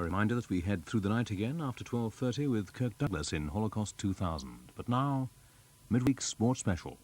A reminder that we head through the night again after 12:30 with Kirk Douglas in Holocaust 2000. But now, Midweek Sports Special.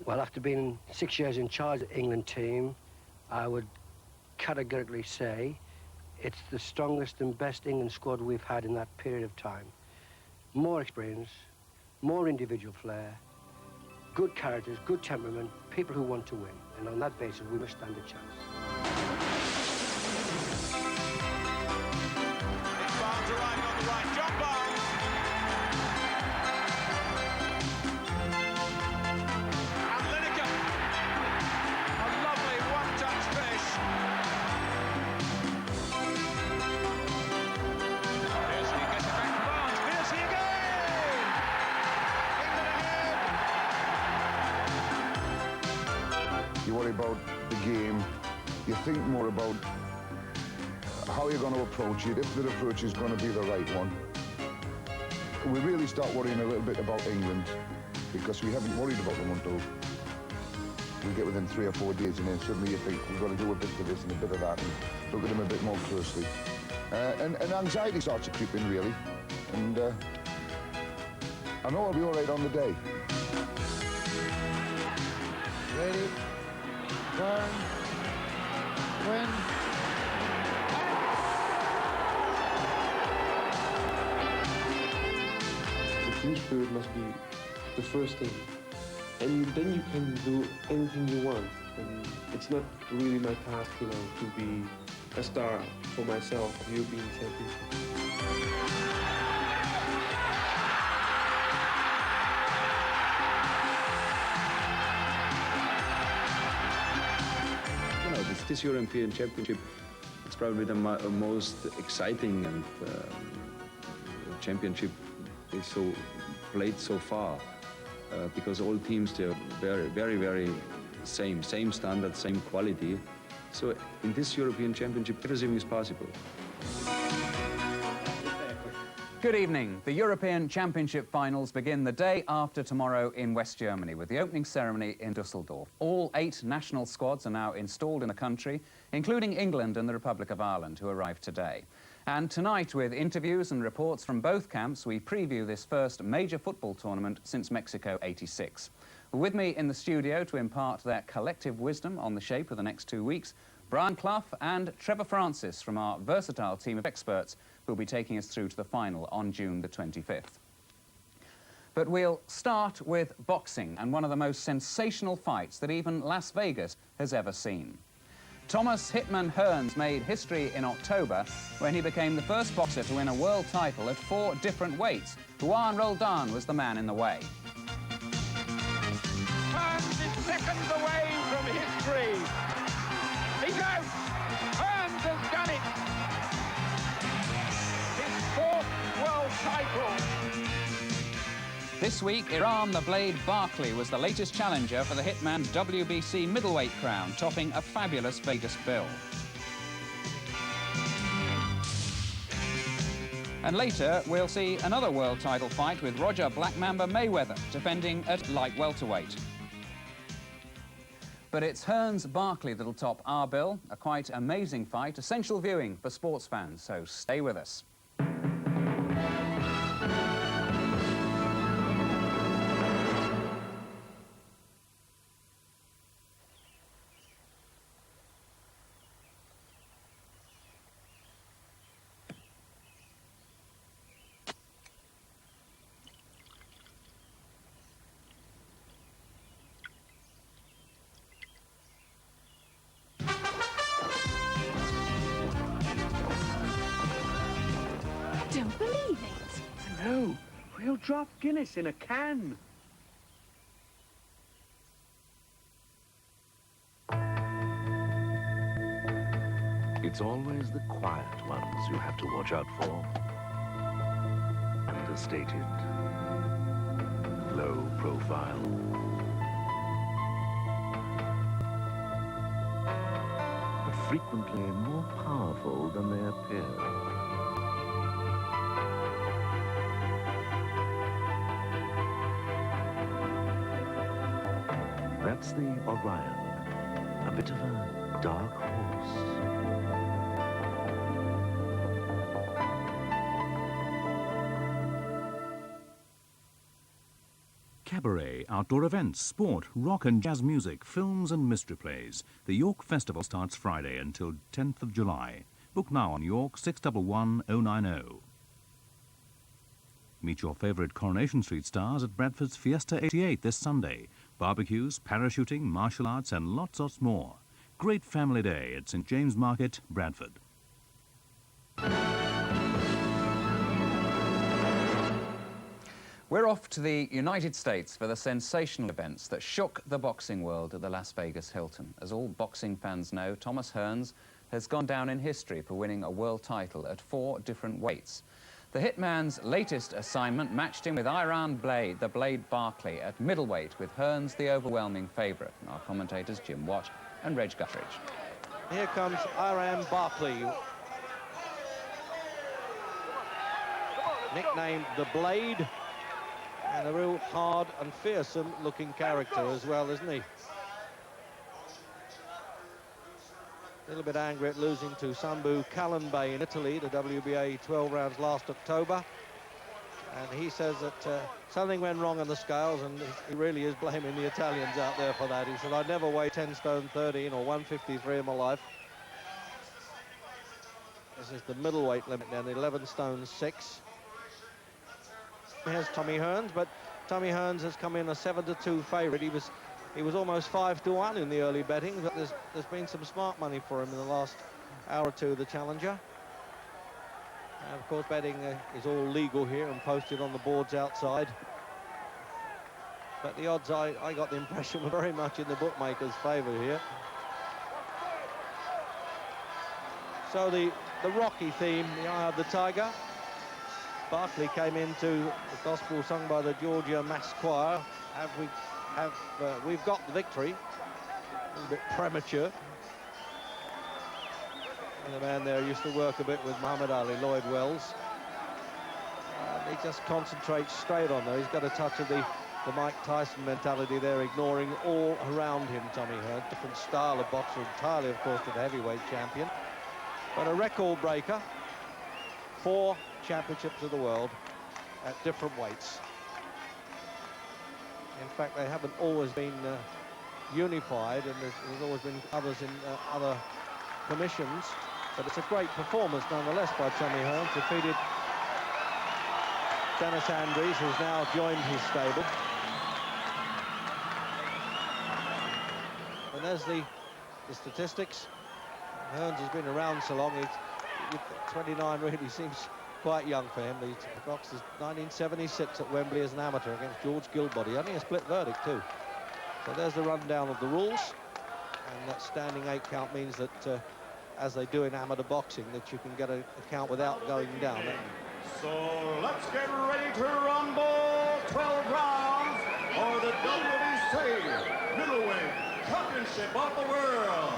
Well, after being 6 years in charge of the England team, I would categorically say it's the strongest and best England squad we've had in that period of time. More experience, more individual flair, good characters, good temperament, people who want to win. And on that basis, we must stand a chance. Barnes arriving on the right. John Barnes. And Lineker. A lovely one-touch finish. Pearson gets it back to Barnes. Pearson again! England ahead. You worry about the game. You think more about how you're going to approach it, if the approach is going to be the right one. We really start worrying a little bit about England because we haven't worried about them until we get within 3 or 4 days, and then suddenly you think we've got to do a bit of this and a bit of that and look at them a bit more closely. And anxiety starts to creep in, really. And I know I'll be all right on the day. Ready, turn, win. The team spirit must be the first thing, and then you can do anything you want. And it's not really my task, to be a star for myself of European Championship. This European Championship, it's probably the most exciting and championship is played so far because all teams, they're very same standard, same quality. So in this European Championship, everything is possible. Good evening. The European Championship finals begin the day after tomorrow in West Germany with the opening ceremony in Dusseldorf. All 8 national squads are now installed in the country, including England and the Republic of Ireland, who arrived today. And tonight, with interviews and reports from both camps, we preview this first major football tournament since Mexico '86. With me in the studio to impart their collective wisdom on the shape of the next 2 weeks, Brian Clough and Trevor Francis from our versatile team of experts who will be taking us through to the final on June the 25th. But we'll start with boxing and one of the most sensational fights that even Las Vegas has ever seen. Thomas Hitman Hearns made history in October when he became the first boxer to win a world title at 4 different weights. Juan Roldan was the man in the way. Hearns is seconds away from history. He's out. Hearns has done it. His 4th world title. This week, Iran the Blade Barkley was the latest challenger for the Hitman WBC middleweight crown, topping a fabulous Vegas bill. And later, we'll see another world title fight with Roger Black Mamba Mayweather, defending at light welterweight. But it's Hearns Barkley that'll top our bill, a quite amazing fight, essential viewing for sports fans, so stay with us. No, we'll drop Guinness in a can. It's always the quiet ones you have to watch out for. Understated, low profile. But frequently more powerful than they appear. That's the Orion, a bit of a dark horse. Cabaret, outdoor events, sport, rock and jazz music, films and mystery plays. The York Festival starts Friday until 10th of July. Book now on York 611090. Meet your favourite Coronation Street stars at Bradford's Fiesta 88 this Sunday. Barbecues, parachuting, martial arts and lots more. Great family day at St James Market, Bradford. We're off to the United States for the sensational events that shook the boxing world at the Las Vegas Hilton. As all boxing fans know, Thomas Hearns has gone down in history for winning a world title at 4 different weights. The Hitman's latest assignment matched him with Iran Blade, the Blade Barkley, at middleweight, with Hearns the overwhelming favourite. And our commentators Jim Watt and Reg Guthridge. Here comes Iran Barkley, nicknamed the Blade, and a real hard and fearsome looking character as well, isn't he? A little bit angry at losing to Sambu Kalanbay in Italy, the WBA 12 rounds last October. And he says that something went wrong on the scales, and he really is blaming the Italians out there for that. He said, I never weighed 10 stone 13 or 153 in my life. This is the middleweight limit now, 11 stone 6. Here's Tommy Hearns, but Tommy Hearns has come in a 7-2 favourite. He was almost 5-1 in the early betting, but there's been some smart money for him in the last hour or two, the challenger. And of course, betting is all legal here and posted on the boards outside. But the odds, I got the impression, were very much in the bookmaker's favour here. So the Rocky theme, the Eye of the Tiger. Barkley came into the gospel sung by the Georgia Mass Choir. We've got the victory. A little bit premature. And the man there used to work a bit with Muhammad Ali, Lloyd Wells. He just concentrates straight on there. He's got a touch of the Mike Tyson mentality there, ignoring all around him, Tommy Hearns. Different style of boxer entirely, of course, to the heavyweight champion. But a record breaker. 4 championships of the world at different weights. In fact, they haven't always been unified, and there's always been others in other commissions. But it's a great performance nonetheless by Tommy Hearns. Defeated Dennis Andrews, who's now joined his stable. And there's the statistics. Hearns has been around so long, 29 really seems quite young for him. He boxed 1976 at Wembley as an amateur against George Gilbody. Only a split verdict too. So there's the rundown of the rules. And that standing 8 count means that, as they do in amateur boxing, that you can get a count without going down. So let's get ready to rumble. 12 rounds for the WBC Middleweight Championship of the World.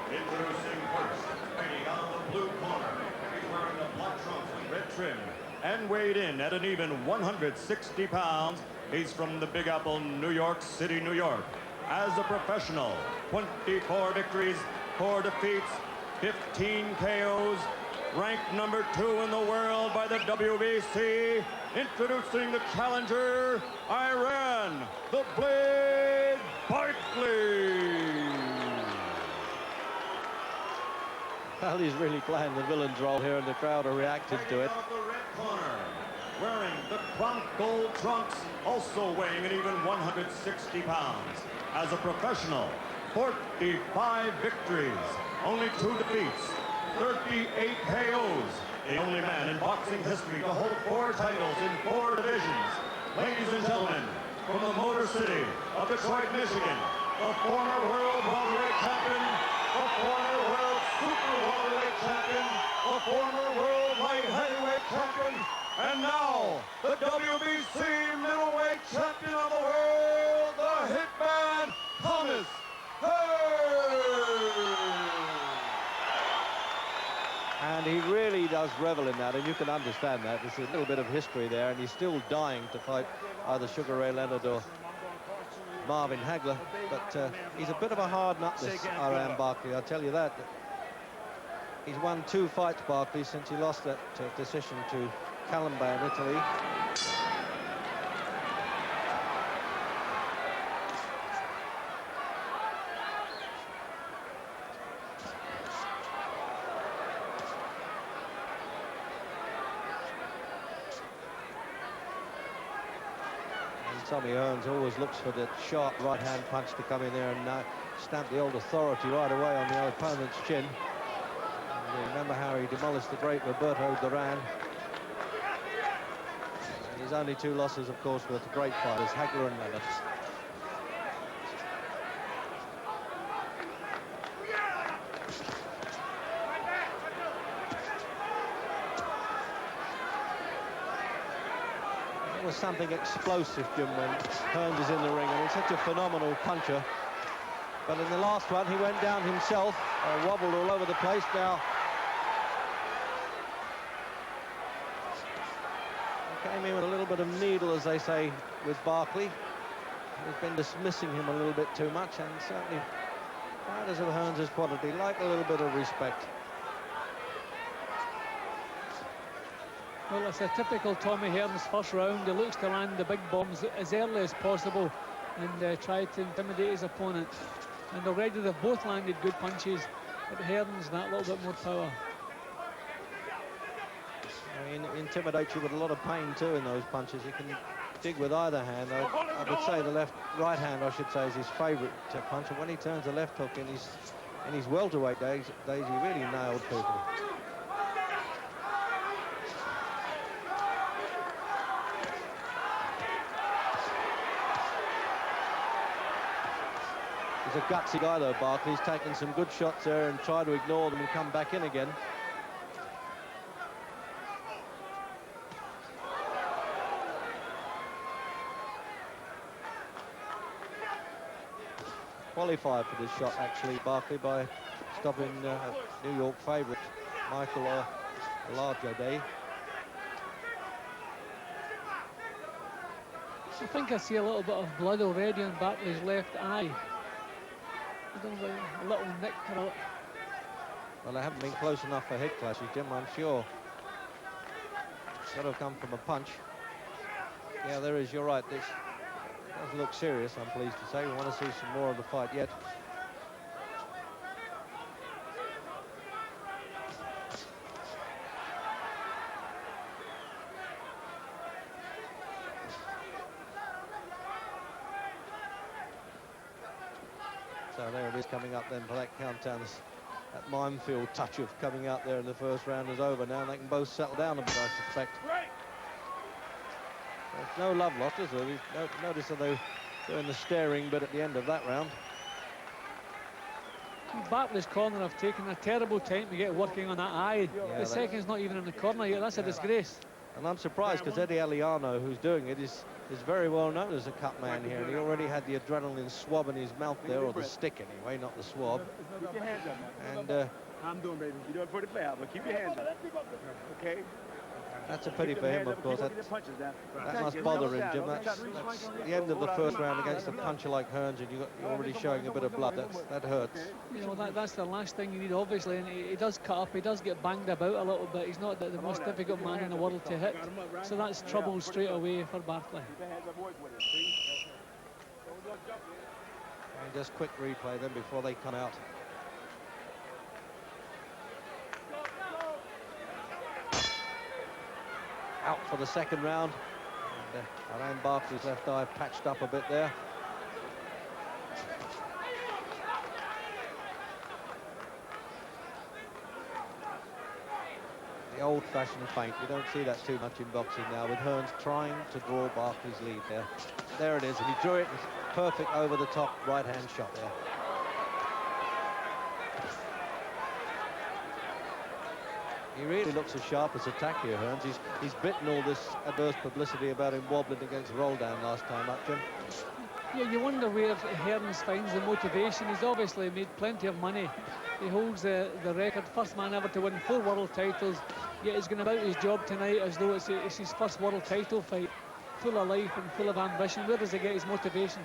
Introducing first, fighting out of the blue corner. He's wearing the black trunks with red trim and weighed in at an even 160 pounds. He's from the Big Apple, New York City, New York. As a professional, 24 victories, 4 defeats, 15 KOs, ranked number 2 in the world by the WBC. Introducing the challenger, Iran, the Blade Barkley. Well, he's really playing the villain's role here, and the crowd are reacting to it. The red corner, wearing the Crump Gold trunks, also weighing an even 160 pounds. As a professional, 45 victories, only 2 defeats, 38 KOs. the only man in boxing history to hold 4 titles in 4 divisions. Ladies and gentlemen, from the Motor City of Detroit, Michigan, the former world welterweight champion, the former world super welterweight champion, the former world light heavyweight champion, and now the WBC middleweight champion of the world, the Hitman, Thomas Hearns. And he really does revel in that, and you can understand that. There's a little bit of history there, and he's still dying to fight either Sugar Ray Leonard or Marvin Hagler. But he's a bit of a hard nut, this Owen Barkley, I'll tell you that. He's won 2 fights, Barkley, since he lost that decision to Calamba in Italy. Tommy Hearns always looks for the sharp right-hand punch to come in there and stamp the old authority right away on the opponent's chin. And remember how he demolished the great Roberto Duran. And his only 2 losses, of course, were to great fighters, Hagler and Leonard. Was something explosive, Jim, when Hearns is in the ring. I mean, such a phenomenal puncher. But in the last one, he went down himself, wobbled all over the place. Now, he came in with a little bit of needle, as they say, with Barkley. He's been dismissing him a little bit too much, and certainly fighters of Hearns' quality like a little bit of respect. Well, it's a typical Tommy Hearns first round. He looks to land the big bombs as early as possible and try to intimidate his opponent. And already they've both landed good punches, but Hearns that little bit more power. I mean, intimidates you with a lot of pain too in those punches. He can dig with either hand. I would say the right hand, I should say, is his favourite punch. And when he turns the left hook in his welterweight days, he really nailed people. He's a gutsy guy, though, Barkley. He's taken some good shots there and tried to ignore them and come back in again. Qualified for this shot, actually, Barkley, by stopping New York favourite Michael Olajide. I think I see a little bit of blood already on Barkley's left eye. I don't know, a little nick or a... Well, they haven't been close enough for head clashes, Jim, I'm sure. It's got to come from a punch. Yeah, there is, you're right. This does look serious, I'm pleased to say. We want to see some more of the fight yet. So there it is coming up then for that countdown. That minefield touch of coming out there in the first round is over now. They can both settle down a bit, I suspect. There's no love lost, is there? Notice that they're doing the staring bit at the end of that round. Barkley's corner have taken a terrible time to get working on that eye. The second's not even in the corner yet. That's a disgrace. And I'm surprised because Eddie Aliano, who's doing it, is very well known as a cut man here. And he already had the adrenaline swab in his mouth there, or the stick anyway, not the swab. Keep your hands up, man. And I'm doing, baby. You're doing pretty bad, but keep your hands up. Okay? That's a pity for him, of course. That must bother him, Jim. That's the end of the first round against a puncher like Hearns, and you're already showing a bit of blood. That hurts. You know, that's the last thing you need, obviously. And he does cut up, he does get banged about a little bit. He's not the most difficult man in the world to hit. So that's trouble straight away for Barkley. And just quick replay then before they come out. Out for the second round. And Owen Barkley's left eye patched up a bit there. The old-fashioned feint. You don't see that too much in boxing now, with Hearns trying to draw Barkley's lead there. There it is, and he drew it. It's perfect over-the-top right-hand shot there. He really looks as sharp as attack here, Hearns. He's bitten all this adverse publicity about him wobbling against Roldan last time up, Jim. Yeah, you wonder where Hearns finds the motivation. He's obviously made plenty of money. He holds the record, first man ever to win 4 world titles, yet he's going about his job tonight as though it's his first world title fight. Full of life and full of ambition. Where does he get his motivation?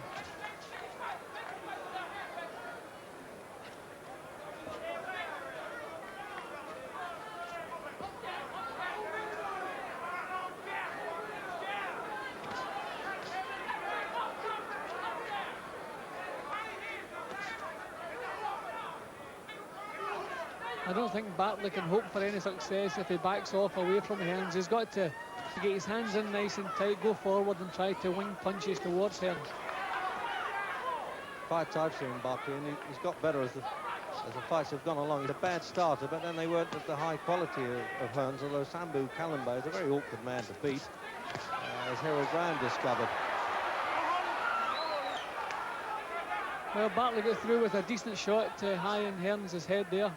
I don't think Barkley can hope for any success if he backs off away from Hearns. He's got to get his hands in nice and tight, go forward and try to wing punches towards Hearns. Fights I've seen Barkley, and he's got better as the fights have gone along. He's a bad starter, but then they weren't at the high quality of Hearns, although Sambu Kalambe is a very awkward man to beat, as Harold Graham discovered. Well, Barkley got through with a decent shot high in Hearns' head there.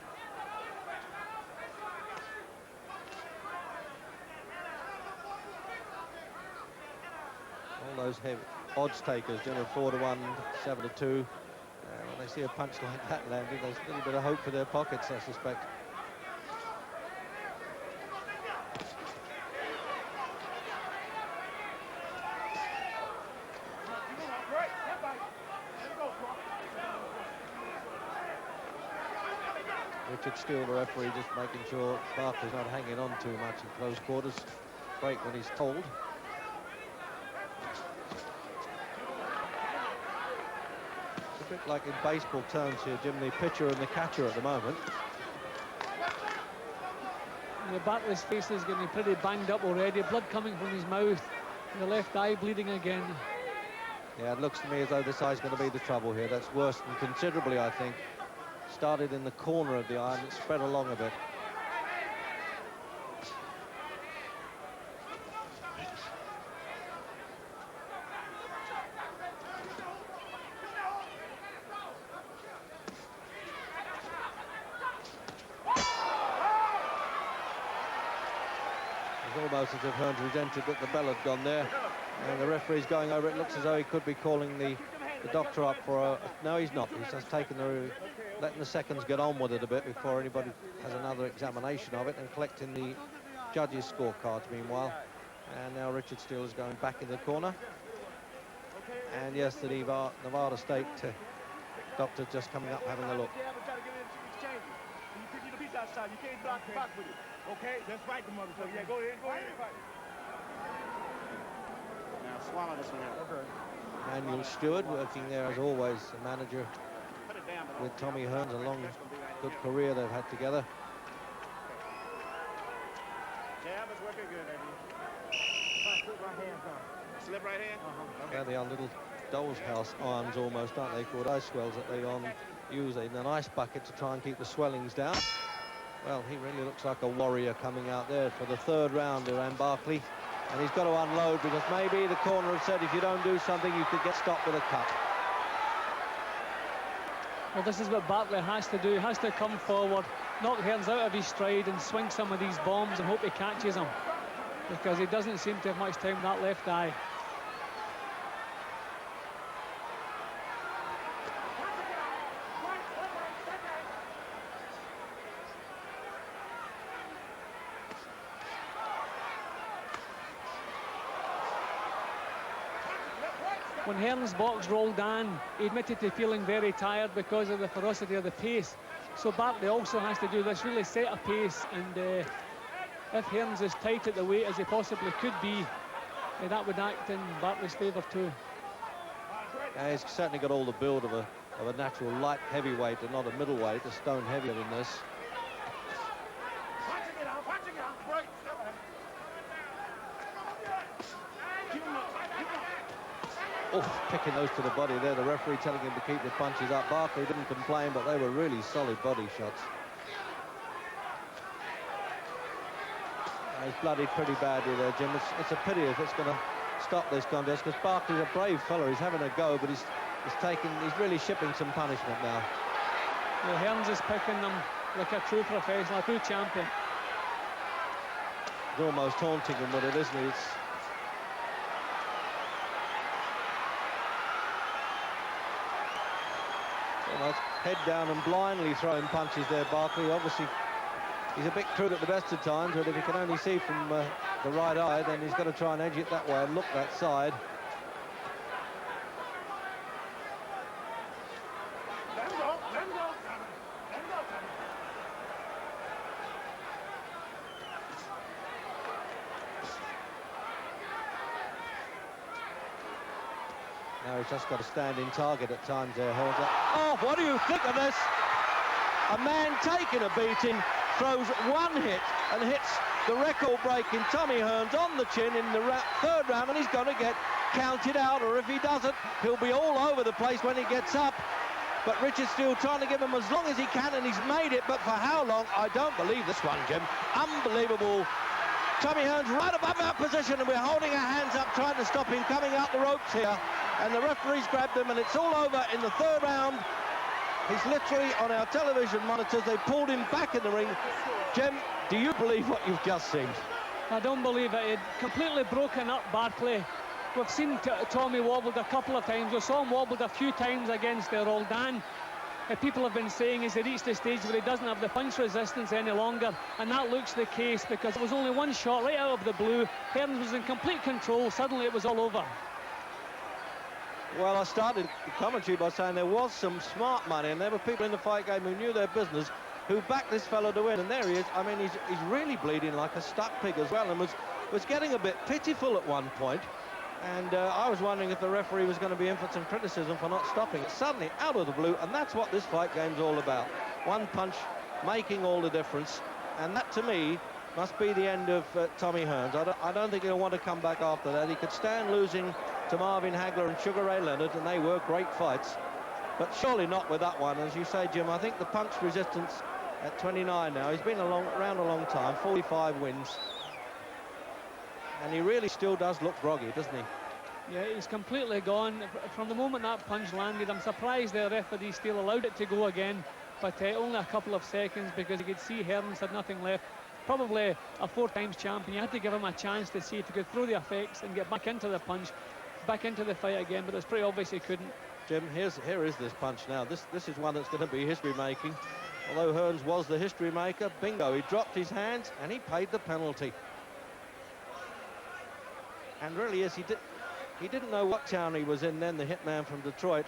Those heavy odds takers, 4-1, 7-2. When they see a punch like that landing, there's a little bit of hope for their pockets, I suspect. Richard Steele, the referee, just making sure Barkley's not hanging on too much in close quarters. Break when he's told. A bit like in baseball terms here, Jim, the pitcher and the catcher at the moment. Yeah, Barkley's face is getting pretty banged up already. Blood coming from his mouth. And the left eye bleeding again. Yeah, it looks to me as though this eye's going to be the trouble here. That's worse than considerably, I think. Started in the corner of the eye and it spread along a bit. Almost as if Hearns resented that the bell had gone there, and the referee's going over it. Looks as though he could be calling the doctor up for a... No, he's not. He's just letting the seconds get on with it a bit before anybody has another examination of it, and collecting the judges' scorecards meanwhile. And now Richard Steele is going back in the corner. And yes, the Nevada State doctor just coming up having a look. Okay, let's fight the motherfucker. Yeah, go ahead and fight. Now swallow this one out. Okay. Manuel Stewart working there as always, the manager with Tommy Hearns, a long, good career they've had together. Jab is working good, baby. Slip right hand down. Slip right hand? Yeah, they are little doll's house arms almost, aren't they, called ice swells that they use in an ice bucket to try and keep the swellings down. Well, he really looks like a warrior coming out there for the third round around Barkley. And he's got to unload because maybe the corner have said if you don't do something, you could get stopped with a cut. Well, this is what Barkley has to do. He has to come forward, knock Hearns out of his stride and swing some of these bombs and hope he catches them. Because he doesn't seem to have much time in that left eye. When Hearns boxed Roldan, he admitted to feeling very tired because of the ferocity of the pace. So Barkley also has to do this, really set a pace, and if Hearns is tight at the weight as he possibly could be, that would act in Barkley's favour too. Yeah, he's certainly got all the build of a natural light heavyweight and not a middleweight, a stone heavier than this. Oh, picking those to the body there. The referee telling him to keep the punches up. Barkley didn't complain, but they were really solid body shots. He's bloodied pretty badly there, Jim. It's a pity if it's going to stop this contest, because Barkley's a brave fella. He's having a go, but he's really shipping some punishment now. Well, Hearns is picking them like a true professional, a true champion. He's almost haunting him with it, isn't he? Almost head down and blindly throwing punches there, Barkley. Obviously, he's a bit crude at the best of times, but if he can only see from the right eye, then he's got to try and edge it that way and look that side. Now he's just got a standing target at times there, Hearns. Oh, what do you think of this? A man taking a beating, throws one hit and hits the record-breaking Tommy Hearns on the chin in the third round, and he's going to get counted out, or if he doesn't, he'll be all over the place when he gets up. But Richard's still trying to give him as long as he can, and he's made it, but for how long? I don't believe this one, Jim. Unbelievable. Tommy Hearns right above our position, and we're holding our hands up trying to stop him coming out the ropes here. And the referee's grabbed him, and it's all over in the third round. He's literally on our television monitors. They pulled him back in the ring. Jim, do you believe what you've just seen? I don't believe it. He'd completely broken up Barkley. We've seen Tommy wobbled a couple of times. We saw him wobbled a few times against Roldan. People have been saying he's reached the stage where he doesn't have the punch resistance any longer, and that looks the case, because it was only one shot right out of the blue. Hearns was in complete control. Suddenly it was all over. Well, I started the commentary by saying there was some smart money, and there were people in the fight game who knew their business, who backed this fellow to win, and there he is. I mean, he's really bleeding like a stuck pig as well, and was getting a bit pitiful at one point. And I was wondering if the referee was going to be in for some criticism for not stopping it. Suddenly, out of the blue, and that's what this fight game's all about. One punch making all the difference, and that, to me, must be the end of Tommy Hearns. I don't think he'll want to come back after that. He could stand losing to Marvin Hagler and Sugar Ray Leonard, and they were great fights. But surely not with that one. As you say, Jim, I think the punch resistance at 29 now, he's been around a long time, 45 wins. And he really still does look groggy, doesn't he? Yeah, he's completely gone. From the moment that punch landed, I'm surprised the referee still allowed it to go again, but only a couple of seconds, because you could see Hearns had nothing left. Probably a 4-time champion. You had to give him a chance to see if he could throw the effects and get back into the punch, back into the fight again, but it's pretty obvious he couldn't. Jim, here is this punch now. This is one that's going to be history-making. Although Hearns was the history maker, bingo, he dropped his hands and he paid the penalty. And really, yes, he didn't know what town he was in then, the hitman from Detroit.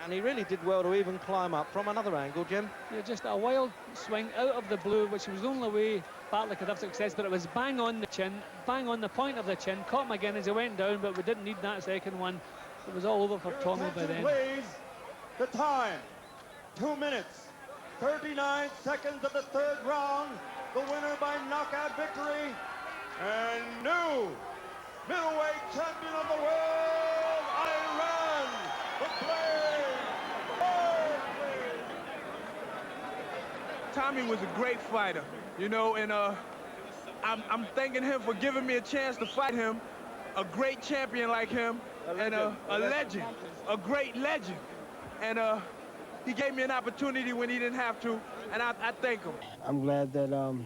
And he really did well to even climb up from another angle, Jim. Yeah, just a wild swing out of the blue, which was the only way Barkley could have success, but it was bang on the chin, bang on the point of the chin. Caught him again as he went down, but we didn't need that second one. It was all over for Tommy by then. Please, the time, 2 minutes, 39 seconds of the third round. The winner by knockout victory, and new middleweight champion of the world, Iran, the Barkley. Tommy was a great fighter, you know, and I'm thanking him for giving me a chance to fight him, a great champion like him, and a legend, a great legend. And he gave me an opportunity when he didn't have to, and I thank him. I'm glad that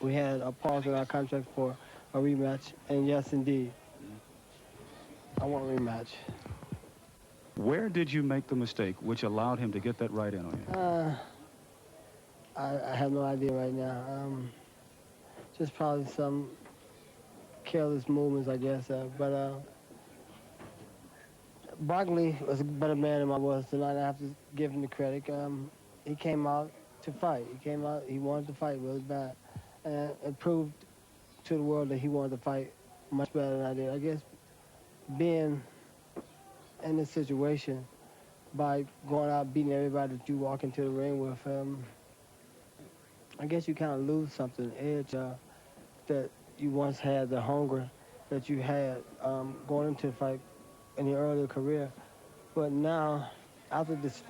we had a pause in our contract for a rematch, and yes, indeed, I want a rematch. Where did you make the mistake which allowed him to get that right in on you? I have no idea right now. Just probably some careless movements, I guess. But Barkley was a better man than I was tonight. I have to give him the credit. He came out to fight. He came out, he wanted to fight really bad. And it proved to the world that he wanted to fight much better than I did. I guess being in this situation, by going out beating everybody that you walk into the ring with, I guess you kind of lose something, edge that you once had, the hunger that you had going into the fight in your earlier career. But now, after this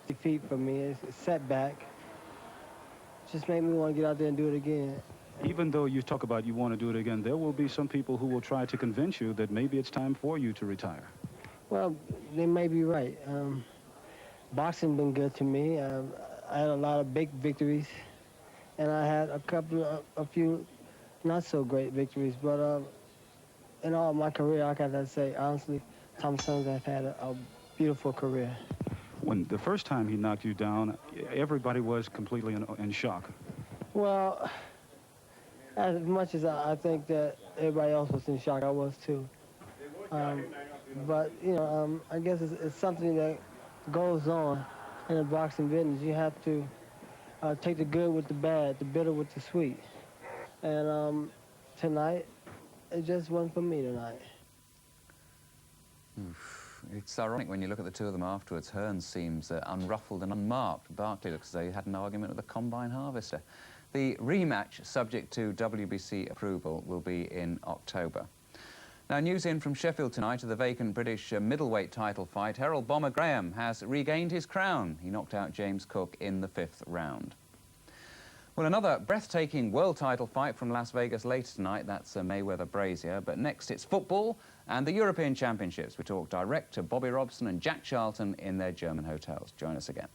defeat for me, it's a setback. Just made me want to get out there and do it again. even though you talk about you want to do it again, there will be some people who will try to convince you that maybe it's time for you to retire. Well, they may be right. Boxing been good to me. I had a lot of big victories, and I had a few not so great victories. But in all my career, I gotta say, honestly, Tom Sons have had a beautiful career. When the first time he knocked you down, everybody was completely in shock. Well, as much as I think that everybody else was in shock, I was too. But, you know, I guess it's something that goes on in the boxing business. You have to take the good with the bad, the bitter with the sweet. And tonight, it just wasn't for me tonight. It's ironic when you look at the two of them afterwards. Hearns seems unruffled and unmarked. Barkley looks as though he had an argument with a combine harvester. The rematch, subject to WBC approval, will be in October. Now, news in from Sheffield tonight of the vacant British middleweight title fight. Harold Bomber Graham has regained his crown. He knocked out James Cook in the 5th round. Well, another breathtaking world title fight from Las Vegas later tonight. That's Mayweather-Brazier. But next, it's football and the European Championships. We talk direct to Bobby Robson and Jack Charlton in their German hotels. Join us again.